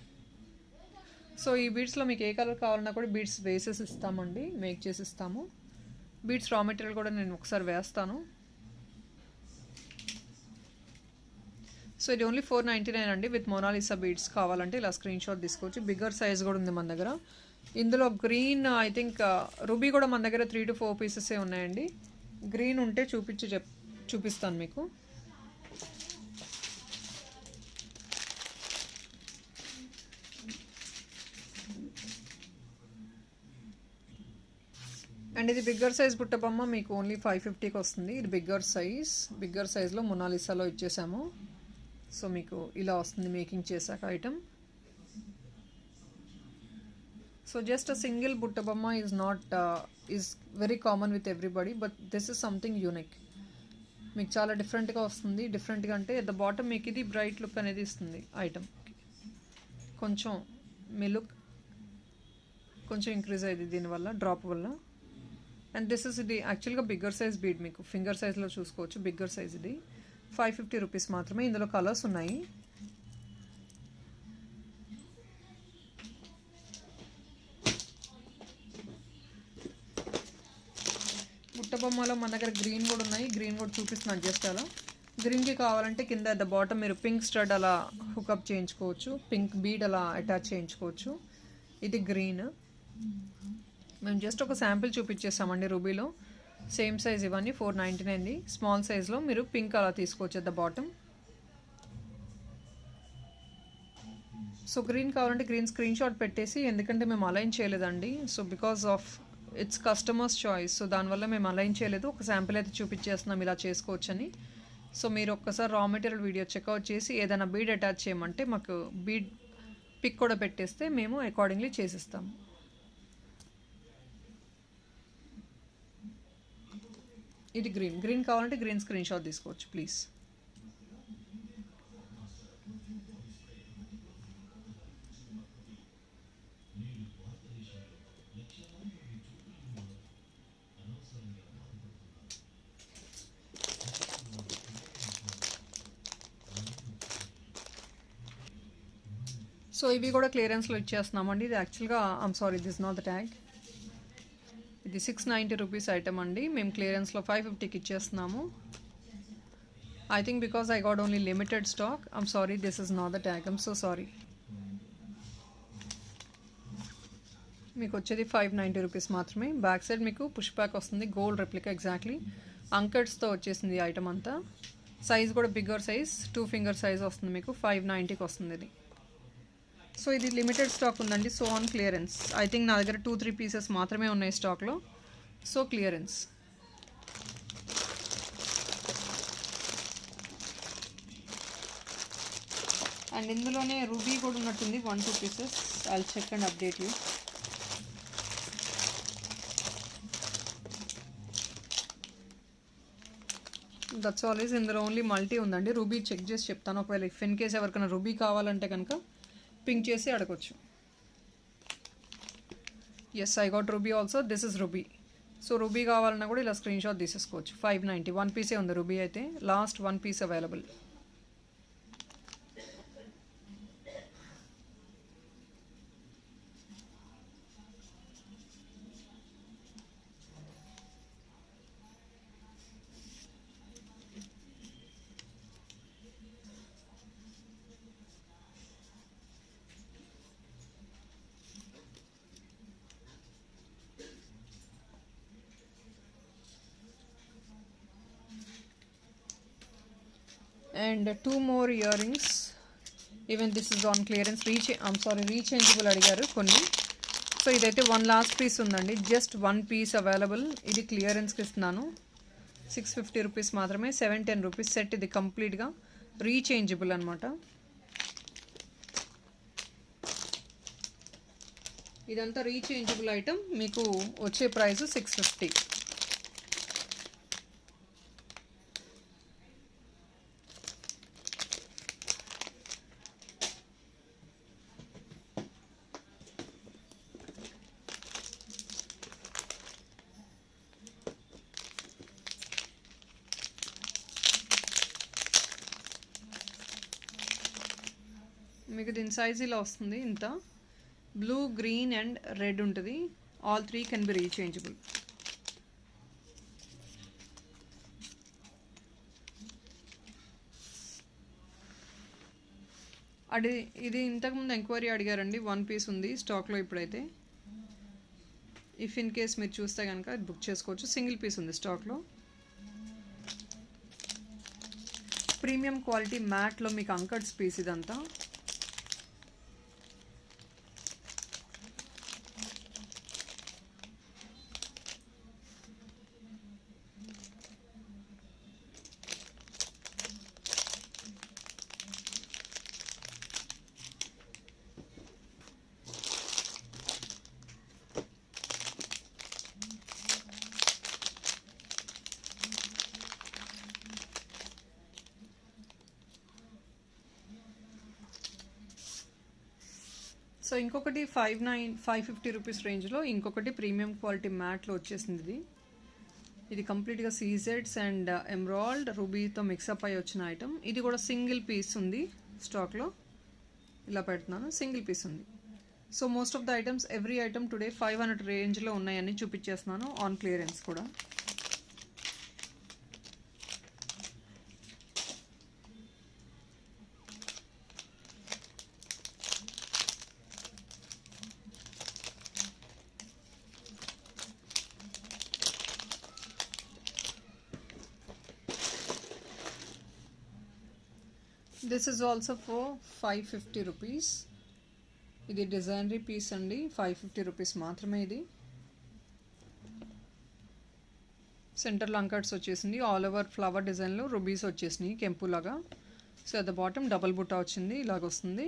సో ఈ బీడ్స్లో మీకు ఏ కలర్ కావాలన్నా కూడా బీడ్స్ వేసేసి ఇస్తామండి, మేక్ చేసి ఇస్తాము. బీడ్స్ రా మెటీరియల్ కూడా నేను ఒకసారి వేస్తాను. సో ఇది ఓన్లీ 499 అండి విత్ మోనాలిసా బీడ్స్. కావాలంటే ఇలా స్క్రీన్ షాట్ తీసుకోవచ్చు. బిగ్గర్ సైజ్ కూడా ఉంది మన దగ్గర. ఇందులో గ్రీన్ ఐ థింక్ రూబీ కూడా మన దగ్గర 3 to 4 పీసెసే ఉన్నాయండి. గ్రీన్ ఉంటే చూపిస్తాను మీకు. అండ్ ఇది బిగ్గర్ సైజ్ బుట్ట బొమ్మ మీకు ఓన్లీ 550కి వస్తుంది. ఇది బిగ్గర్ సైజ్లో మొనాలిసాలో ఇచ్చేసాము. సో మీకు ఇలా వస్తుంది మేకింగ్ చేశాక item. So just a single బుట్ట బొమ్మ is very common with everybody, but this is something unique. మీకు చాలా డిఫరెంట్గా వస్తుంది. డిఫరెంట్గా అంటే ఎట్ ద బాటమ్ మీకు ఇది బ్రైట్ లుక్ అనేది ఇస్తుంది ఐటమ్. కొంచెం మీ లుక్ కొంచెం ఇంక్రీజ్ అయ్యింది దీనివల్ల, డ్రాప్ వల్ల. అండ్ దిస్ ఇస్ ఇది యాక్చువల్గా బిగ్గర్ సైజ్ బీడ్. మీకు ఫింగర్ సైజ్లో చూసుకోవచ్చు. బిగ్గర్ సైజ్ ఇది 550 రూపీస్ మాత్రమే. ఇందులో కలర్స్ ఉన్నాయి. బుట్ట బొమ్మలో మన దగ్గర గ్రీన్ కూడా ఉన్నాయి. గ్రీన్ కూడా చూపిస్తున్నాను జస్ట్ అలా. గ్రీన్కి కావాలంటే కింద ద బాటమ్ మీరు పింక్ స్టడ్ అలా హుకప్ చేయించుకోవచ్చు. పింక్ బీడ్ అలా అటాచ్ చేయించుకోవచ్చు. ఇది గ్రీన్. మేము జస్ట్ ఒక శాంపిల్ చూపించేస్తామండి రూబీలో. సేమ్ సైజ్ ఇవన్నీ 499. స్మాల్ సైజ్లో మీరు పింక్ అలా తీసుకోవచ్చు at the bottom. So green కావాలంటే గ్రీన్ స్క్రీన్ షాట్ పెట్టేసి, ఎందుకంటే మేము అలైన్ చేయలేదండి. So because of it's customers choice, so దానివల్ల మేము అలైన్ చేయలేదు. ఒక శాంపిల్ అయితే చూపించేస్తున్నాం ఇలా చేసుకోవచ్చని. సో మీరు ఒక్కసారి రా మెటీరియల్ వీడియో చెక్అవుట్ చేసి ఏదైనా బీడ్ అటాచ్ చేయమంటే మాకు బీడ్ పిక్ కూడా పెట్టేస్తే మేము అకార్డింగ్లీ చేసిస్తాము. ఇది గ్రీన్ కావాలంటే గ్రీన్ స్క్రీన్ షాట్ తీసుకోవచ్చు ప్లీజ్. సో ఇవి కూడా క్లియరెన్స్లో ఇచ్చేస్తున్నామండి. ఇది యాక్చువల్గా sorry, this not the tag. ఇది 690 రూపీస్ ఐటమ్ అండి. మేము క్లియరెన్స్లో 550కి ఇచ్చేస్తున్నాము. I think because I got only limited stock. Sorry, this is not the tag. So sorry. మీకు వచ్చేది 590 రూపీస్ మాత్రమే. బ్యాక్ సైడ్ మీకు పుష్ బ్యాక్ వస్తుంది, గోల్డ్ రెప్లికా ఎగ్జాక్ట్లీ అంకట్స్తో వచ్చేసింది ఈ ఐటమ్ అంతా. సైజ్ కూడా బిగ్గర్ సైజ్, 2 ఫింగర్ సైజ్ వస్తుంది మీకు. 590కి వస్తుంది ఇది. సో ఇది లిమిటెడ్ స్టాక్ ఉందండి. So on clearance. I think నా దగ్గర 2-3 పీసెస్ మాత్రమే ఉన్నాయి స్టాక్లో. So clearance. అండ్ ఇందులోనే రూబీ కూడా ఉన్నట్టుంది, 1-2 pieces. I'll check and update you. That's always. ఇందులో ఓన్లీ మల్టీ ఉందండి. రూబీ చెక్ చేసి చెప్తాను. ఒకవేళ ఇఫ్ ఇన్ కేస్ ఎవరికైనా రూబీ కావాలంటే కనుక పింక్ చేసి అడగొచ్చు. Yes, I got ruby also. This is ruby. So ruby కావాలన్నా కూడా ఇలా స్క్రీన్ షాట్ తీసేసుకోవచ్చు. 590, 1 పీసే ఉంది రూబీ అయితే. Last 1 piece available. And 2 more earrings. Even this is on clearance. Rechangeable అడిగారు కొన్ని. సో ఇదైతే 1 లాస్ట్ పీస్ ఉందండి. Just 1 piece available. ఇది క్లియరెన్స్కి ఇస్తున్నాను. 650 రూపీస్ మాత్రమే. 710 రూపీస్ సెట్. ఇది కంప్లీట్గా రీచేంజబుల్ అనమాట. ఇదంతా రీచేంజబుల్ ఐటమ్. మీకు వచ్చే ప్రైస్ 650. మీకు దీని సైజ్ ఇలా వస్తుంది. ఇంత బ్లూ, గ్రీన్ అండ్ రెడ్ ఉంటుంది. All 3 can be rechangeable. ఇది ఇంతకుముందు ఎంక్వైరీ అడిగారండి. 1 పీస్ ఉంది స్టాక్లో ఇప్పుడైతే. ఇఫ్ ఇన్ కేస్ మీరు చూస్తే కనుక బుక్ చేసుకోవచ్చు. సింగిల్ పీస్ ఉంది స్టాక్లో. ప్రీమియం క్వాలిటీ మ్యాట్లో మీకు అంకట్స్ పీస్ ఇదంతా. సో ఇంకొకటి 550 రూపీస్ రేంజ్లో ఇంకొకటి ప్రీమియం క్వాలిటీ మ్యాట్లో వచ్చేసింది. ఇది కంప్లీట్గా సీజెడ్స్ అండ్ ఎమరాల్డ్ రూబీతో మిక్సప్ అయ్యి వచ్చిన ఐటమ్. ఇది కూడా సింగిల్ పీస్ ఉంది స్టాక్లో. ఇలా పెడుతున్నాను, సింగిల్ పీస్ ఉంది. So most of the items, every item today 500 రేంజ్లో ఉన్నాయని చూపించేస్తున్నాను. ఆన్ క్లియరెన్స్ కూడా. This is also for 550 rupees. ఇది డిజైనరీ పీస్ అండి, 550 రూపీస్ మాత్రమే. ఇది సెంటర్ లంకట్స్ వచ్చేసింది, ఆల్ ఓవర్ ఫ్లవర్ డిజైన్లో రుబీస్ వచ్చేసినాయి కెంపులాగా. So at the bottom double బుట్ట వచ్చింది, ఇలాగ వస్తుంది.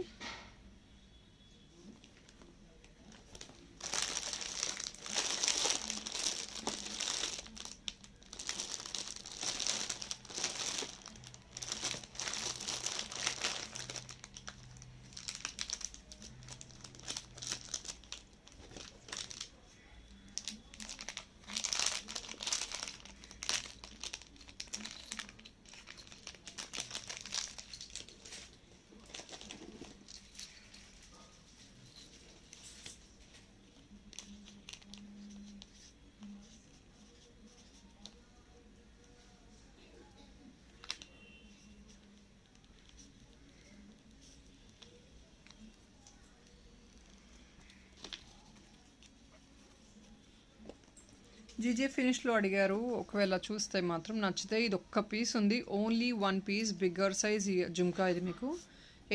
జీజే ఫినిష్లో అడిగారు, ఒకవేళ చూస్తే మాత్రం నచ్చితే ఇది ఒక్క పీస్ ఉంది, only 1 piece bigger size jhumka. ఇది మీకు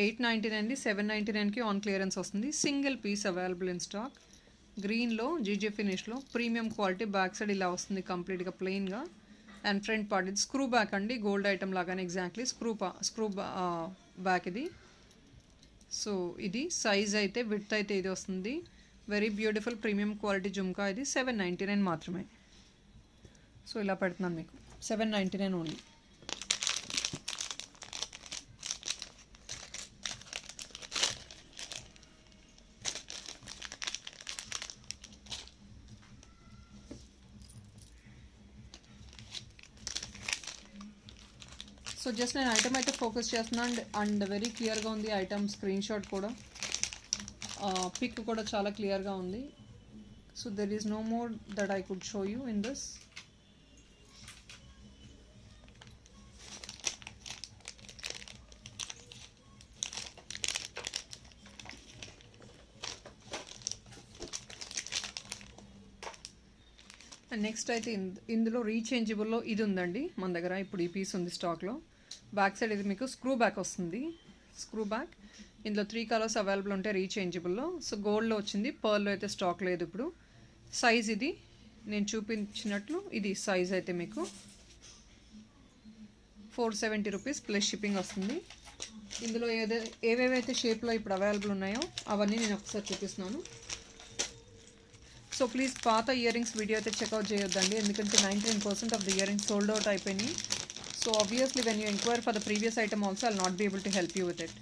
899 799కి ఆన్ క్లియరెన్స్ వస్తుంది. Single piece available in stock. గ్రీన్లో జీజే ఫినిష్లో ప్రీమియం క్వాలిటీ, బ్యాక్ సైడ్ ఇలా వస్తుంది కంప్లీట్గా ప్లెయిన్గా. అండ్ ఫ్రంట్ పార్ట్ ఇది స్క్రూ బ్యాక్ అండి, గోల్డ్ ఐటమ్ లాగానే ఎగ్జాక్ట్లీ స్క్రూ బ్యాక్ ఇది. సో ఇది సైజ్ అయితే విడ్త్ అయితే ఇది వస్తుంది. Very beautiful premium quality jhumka. ఇది 799 మాత్రమే. సో ఇలా పెడుతున్నాను మీకు, 799 ఓన్లీ. సో జస్ట్ నేను ఐటమ్ అయితే ఫోకస్ చేస్తున్నాను అండ్ వెరీ క్లియర్గా ఉంది ఐటమ్. స్క్రీన్ షాట్ కూడా, పిక్ కూడా చాలా క్లియర్గా ఉంది. So there is no more that I could show you in this. And next అయితే ఇందులో రీచేంజబుల్లో ఇది ఉందండి మన దగ్గర. ఇప్పుడు ఈ పీస్ ఉంది స్టాక్లో. బ్యాక్ సైడ్ ఇది మీకు స్క్రూ బ్యాక్ వస్తుంది, స్క్రూ బ్యాక్. ఇందులో 3 కలర్స్ అవైలబుల్ ఉంటాయి రీచేంజబుల్లో. సో గోల్డ్లో వచ్చింది, పర్ల్లో అయితే స్టాక్ లేదు ఇప్పుడు. సైజ్ ఇది నేను చూపించినట్లు ఇది సైజ్ అయితే మీకు 470 రూపీస్ ప్లస్ షిప్పింగ్ వస్తుంది. ఇందులో ఏవేవైతే షేప్లో ఇప్పుడు అవైలబుల్ ఉన్నాయో అవన్నీ నేను ఒకసారి చూపిస్తున్నాను. సో ప్లీజ్ పాత ఇయర్ రింగ్స్ వీడియో అయితే చెక్అవుట్ చేయొద్దండి, ఎందుకంటే 99% of the earrings sold out అయిపోయినాయి. So obviously when you enquire for the previous item also I will not be able to help you with it.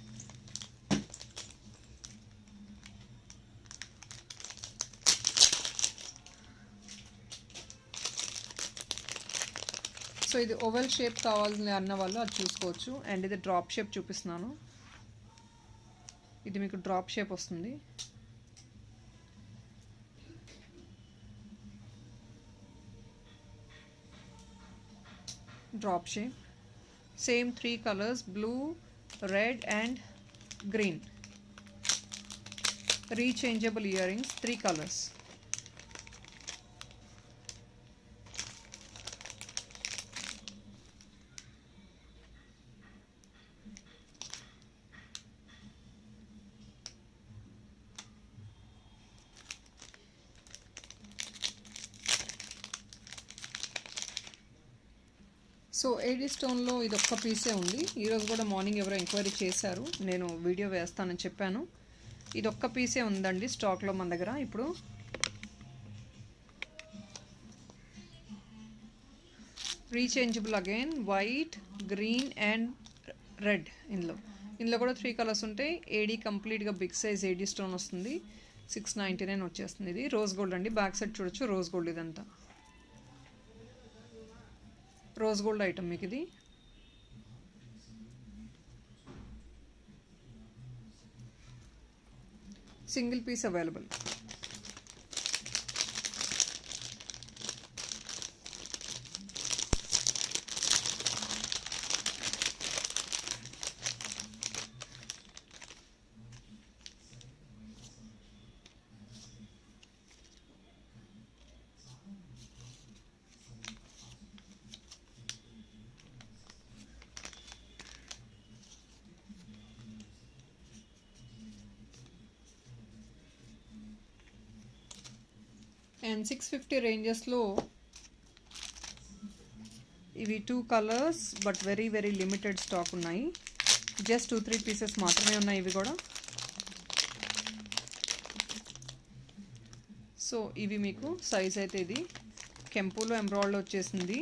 So ఇది oval shape కావాలని అన్న వాళ్ళు అది చూసుకోవచ్చు. అండ్ ఇది డ్రాప్ షేప్ చూపిస్తున్నాను, ఇది మీకు డ్రాప్ షేప్ వస్తుంది. Drop shape, same 3 colours, blue, red and green. Rechangeable earrings, 3 colours. So AD స్టోన్లో ఇది ఒక్క పీసే ఉంది. ఈరోజు కూడా మార్నింగ్ ఎవరో ఎంక్వైరీ చేశారు, నేను వీడియో వేస్తానని చెప్పాను. ఇది ఒక్క పీసే ఉందండి స్టాక్లో మన దగ్గర ఇప్పుడు. Rechangeable again, white, green and red. ఇందులో కూడా 3 కలర్స్ ఉంటాయి. ఏడీ కంప్లీట్గా బిగ్ సైజ్ ఏడీ స్టోన్ వస్తుంది. 699 వచ్చేస్తుంది. ఇది రోజ్ గోల్డ్ అండి, బ్యాక్ సైడ్ చూడొచ్చు రోజ్ గోల్డ్. ఇదంతా రోజ్ గోల్డ్ ఐటమ్ మీకు ఇది. Single piece available. అండ్ 650 రేంజెస్లో ఇవి 2 colours but very very limited stock ఉన్నాయి. జస్ట్ 2-3 పీసెస్ మాత్రమే ఉన్నాయి ఇవి కూడా. సో ఇవి మీకు సైజ్ అయితే ఇది కెంపులో ఎంబ్రాయిడరీ వచ్చేసింది.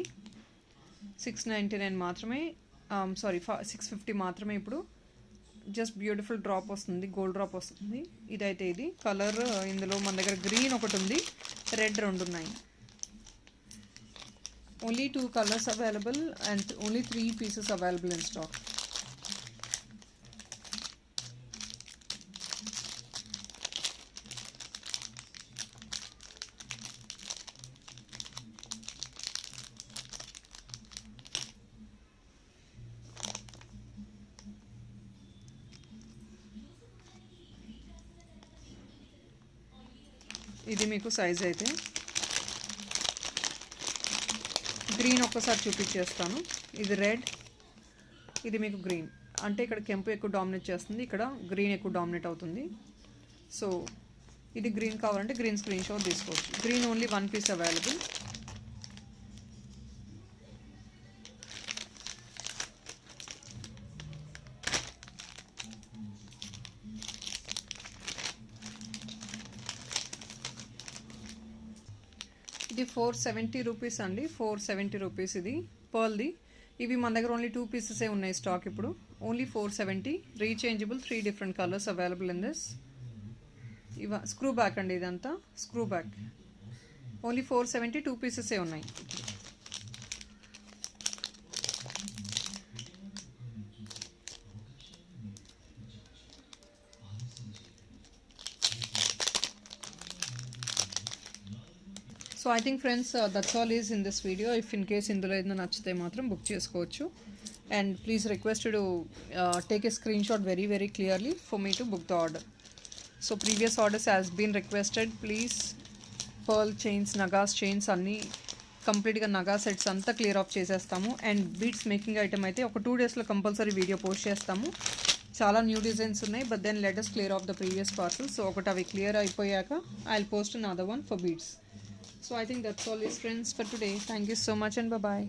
699 మాత్రమే, సారీ 650 మాత్రమే. ఇప్పుడు జస్ట్ బ్యూటిఫుల్ డ్రాప్ వస్తుంది, గోల్డ్ డ్రాప్ వస్తుంది. ఇదైతే ఇది కలర్. ఇందులో మన దగ్గర గ్రీన్ ఒకటి ఉంది, రెడ్ 2 ఉన్నాయి. Only 2 colours available and only 3 pieces available in stock. ఇది మీకు సైజ్ అయితే గ్రీన్ ఒక్కసారి చూపించేస్తాను. ఇది రెడ్, ఇది మీకు గ్రీన్. అంటే ఇక్కడ కెంపు ఎక్కువ డామినేట్ చేస్తుంది, ఇక్కడ గ్రీన్ ఎక్కువ డామినేట్ అవుతుంది. సో ఇది గ్రీన్ కావాలంటే గ్రీన్ స్క్రీన్ షాట్ తీసుకోవచ్చు. Green only 1 piece available. ఇది 470 రూపీస్ అండి, 470 రూపీస్. ఇది పర్ల్ది. ఇవి మన దగ్గర ఓన్లీ 2 పీసెసే ఉన్నాయి స్టాక్ ఇప్పుడు. Only 470, rechangeable, 3 different colours available in this. ఇవ స్క్రూ బ్యాక్ అండి, ఇదంతా స్క్రూ బ్యాక్. ఓన్లీ 470, 2 పీసెసే ఉన్నాయి. So I think friends that's all is in this video. If in case ఇందులో ఏదైనా నచ్చితే మాత్రం బుక్ చేసుకోవచ్చు. And please request to take a screenshot very very clearly for me to book the order. So previous orders has been requested. Please pearl chains, నగాస్ chains అన్నీ కంప్లీట్గా నగా sets అంతా clear off చేసేస్తాము. And beads making item అయితే ఒక 2 డేస్లో compulsory video post చేస్తాము. చాలా న్యూ డిజైన్స్ ఉన్నాయి, but then let us clear off the previous parcel. సో ఒకటి అవి క్లియర్ అయిపోయాక I will post another one for beads. So I think that's all is friends for today. Thank you so much and bye bye.